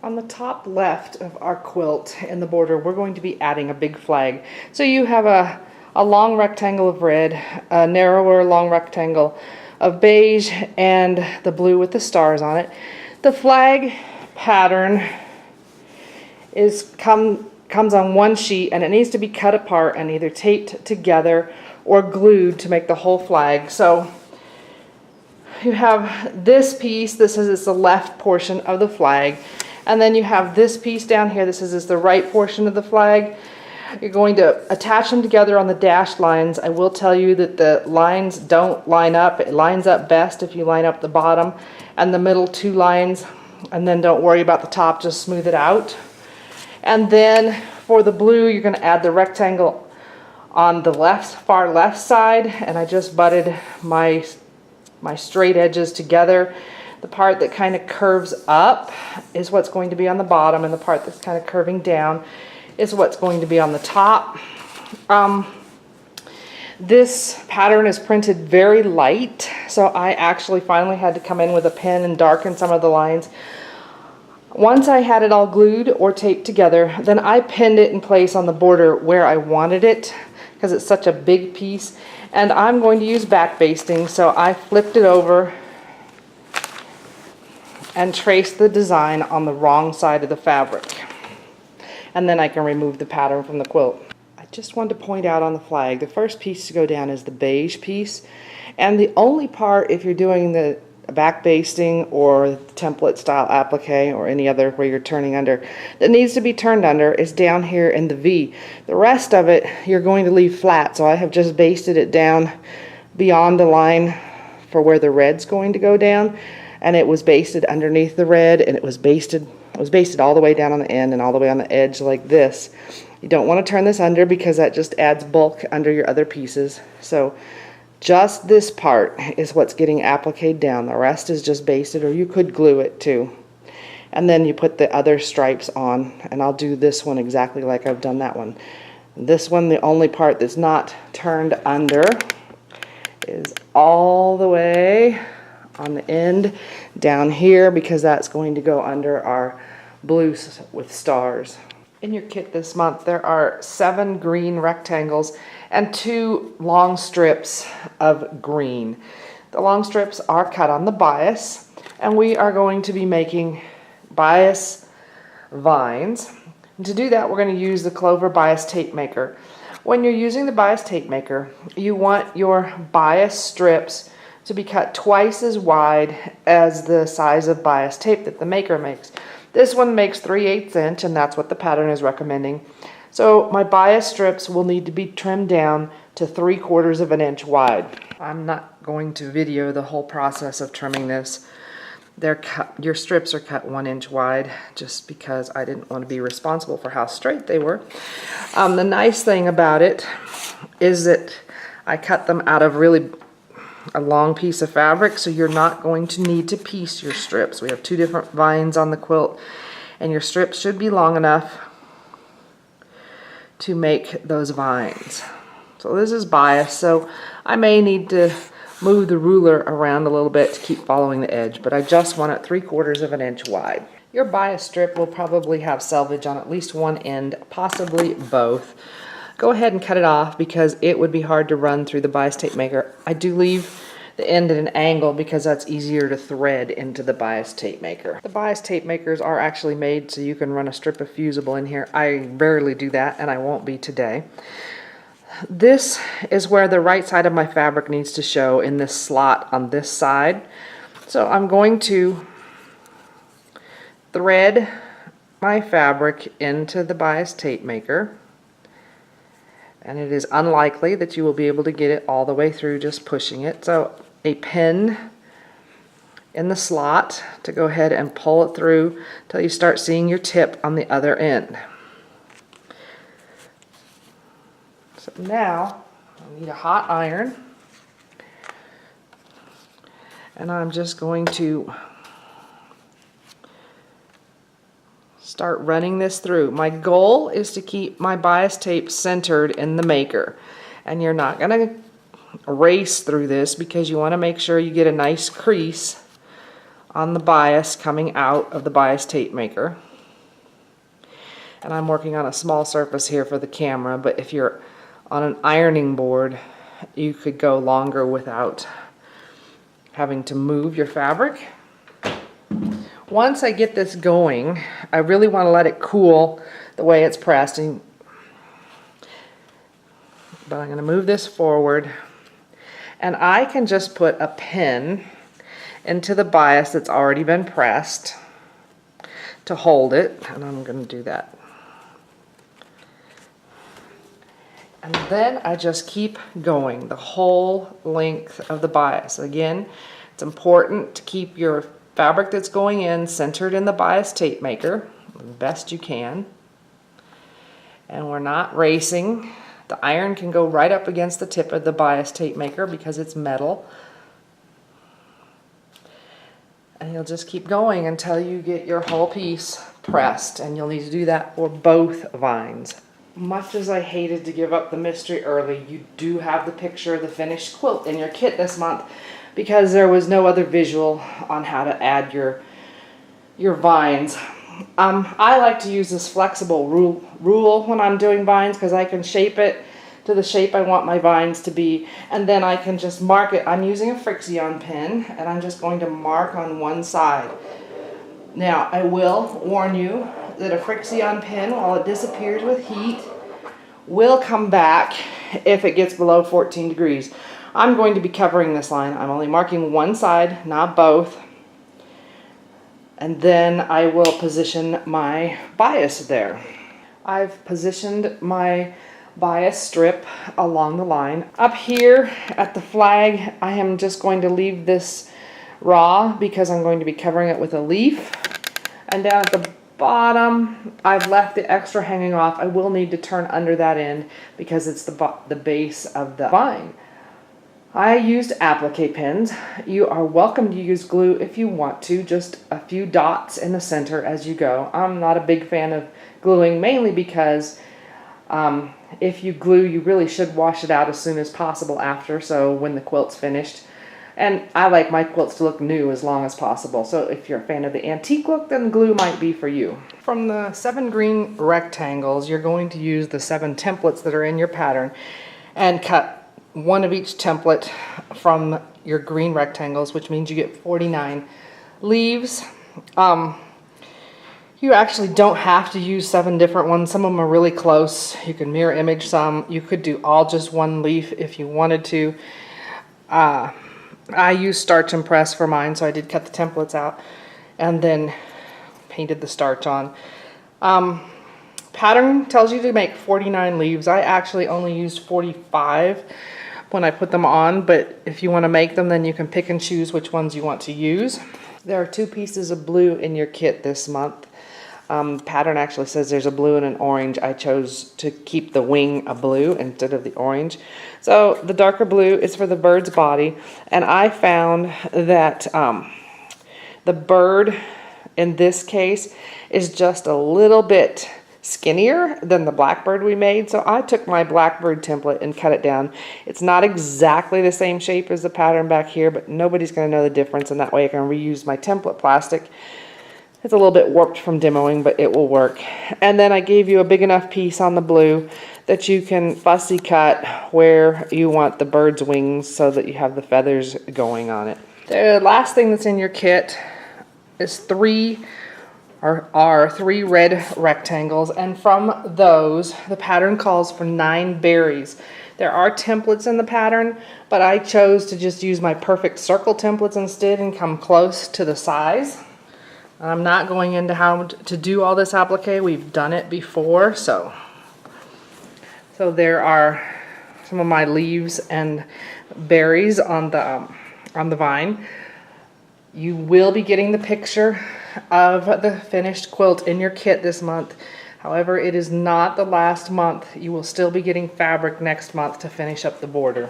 On the top left of our quilt in the border, we're going to be adding a big flag. So you have a long rectangle of red, a narrower long rectangle of beige, and the blue with the stars on it. The flag pattern comes on one sheet, and it needs to be cut apart and either taped together or glued to make the whole flag. So you have this piece, this is the left portion of the flag, and then you have this piece down here, this is the right portion of the flag. You're going to attach them together on the dashed lines. I will tell you that the lines don't line up. It lines up best if you line up the bottom and the middle two lines, and then don't worry about the top, just smooth it out. And then for the blue, you're going to add the rectangle on the far left side, and I just butted my straight edges together. The part that kind of curves up is what's going to be on the bottom, and the part that's kind of curving down is what's going to be on the top. This pattern is printed very light, so I actually finally had to come in with a pen and darken some of the lines. Once I had it all glued or taped together, then I pinned it in place on the border where I wanted it, because it's such a big piece. And I'm going to use back basting, so I flipped it over and traced the design on the wrong side of the fabric. And then I can remove the pattern from the quilt. I just wanted to point out on the flag, the first piece to go down is the beige piece. And the only part, if you're doing the back basting or template style applique or any other where you're turning under, that needs to be turned under is down here in the V. The rest of it you're going to leave flat, so I have just basted it down beyond the line for where the red's going to go down, and it was basted underneath the red, and it was basted all the way down on the end and all the way on the edge like this. You don't want to turn this under because that just adds bulk under your other pieces. So just this part is what's getting appliqued down. The rest is just basted, or you could glue it too. And then you put the other stripes on, and I'll do this one exactly like I've done that one. This one, the only part that's not turned under is all the way on the end down here, because that's going to go under our blues with stars. In your kit this month, there are 7 green rectangles and 2 long strips of green. The long strips are cut on the bias, and we are going to be making bias vines. And to do that, we're going to use the Clover Bias tape maker. When you're using the bias tape maker, you want your bias strips to be cut twice as wide as the size of bias tape that the maker makes. This one makes 3/8 inch, and that's what the pattern is recommending. So my bias strips will need to be trimmed down to 3/4 of an inch wide. I'm not going to video the whole process of trimming this. Your strips are cut 1 inch wide, just because I didn't want to be responsible for how straight they were. The nice thing about it is that I cut them out of a long piece of fabric, so you're not going to need to piece your strips. We have 2 different vines on the quilt, and your strips should be long enough to make those vines. So this is bias, so I may need to move the ruler around a little bit to keep following the edge, but I just want it 3/4 of an inch wide. Your bias strip will probably have selvage on at least one end, possibly both. Go ahead and cut it off, because it would be hard to run through the bias tape maker. I do leave the end at an angle because that's easier to thread into the bias tape maker. The bias tape makers are actually made so you can run a strip of fusible in here. I rarely do that, and I won't be today. This is where the right side of my fabric needs to show, in this slot on this side. So I'm going to thread my fabric into the bias tape maker. And it is unlikely that you will be able to get it all the way through just pushing it. So a pin in the slot to go ahead and pull it through until you start seeing your tip on the other end. So now I need a hot iron, and I'm just going to start running this through. My goal is to keep my bias tape centered in the maker, and you're not going to race through this because you want to make sure you get a nice crease on the bias coming out of the bias tape maker. And I'm working on a small surface here for the camera, but if you're on an ironing board, you could go longer without having to move your fabric. Once I get this going, I really want to let it cool the way it's pressed. But I'm going to move this forward, and I can just put a pin into the bias that's already been pressed to hold it, and I'm going to do that. And then I just keep going the whole length of the bias. Again, it's important to keep your fabric that's going in centered in the bias tape maker the best you can. And we're not racing. The iron can go right up against the tip of the bias tape maker because it's metal. And you'll just keep going until you get your whole piece pressed, and you'll need to do that for both vines. Much as I hated to give up the mystery early, you do have the picture of the finished quilt in your kit this month because there was no other visual on how to add your vines. I like to use this flexible rule when I'm doing vines because I can shape it to the shape I want my vines to be, and then I can just mark it. I'm using a friction pin, and I'm just going to mark on one side. Now, I will warn you that a friction pin, while it disappears with heat, will come back if it gets below 14 degrees. I'm going to be covering this line. I'm only marking one side, not both. And then I will position my bias there. I've positioned my bias strip along the line. Up here at the flag, I am just going to leave this raw because I'm going to be covering it with a leaf. And down at the bottom, I've left the extra hanging off. I will need to turn under that end because it's the base of the vine. I used applique pins. You are welcome to use glue if you want to, just a few dots in the center as you go. I'm not a big fan of gluing, mainly because if you glue, you really should wash it out as soon as possible after, so when the quilt's finished. And I like my quilts to look new as long as possible, so if you're a fan of the antique look, then glue might be for you. From the 7 green rectangles, you're going to use the 7 templates that are in your pattern and cut one of each template from your green rectangles, which means you get 49 leaves. You actually don't have to use 7 different ones. Some of them are really close. You can mirror image some. You could do all just one leaf if you wanted to. I used starch and press for mine, so I did cut the templates out and then painted the starch on. Pattern tells you to make 49 leaves. I actually only used 45 when I put them on, but if you want to make them, then you can pick and choose which ones you want to use. There are 2 pieces of blue in your kit this month. Pattern actually says there's a blue and an orange. I chose to keep the wing a blue instead of the orange. So the darker blue is for the bird's body, and I found that the bird in this case is just a little bit skinnier than the blackbird we made, so I took my blackbird template and cut it down. It's not exactly the same shape as the pattern back here, but nobody's going to know the difference, and that way I can reuse my template plastic. It's a little bit warped from demoing, but it will work. And then I gave you a big enough piece on the blue that you can fussy cut where you want the bird's wings so that you have the feathers going on it. The last thing that's in your kit is 3 red rectangles, and from those the pattern calls for 9 berries. There are templates in the pattern, but I chose to just use my perfect circle templates instead and come close to the size. I'm not going into how to do all this applique. We've done it before, so there are some of my leaves and berries on the vine. You will be getting the picture of the finished quilt in your kit this month. However, it is not the last month. You will still be getting fabric next month to finish up the border.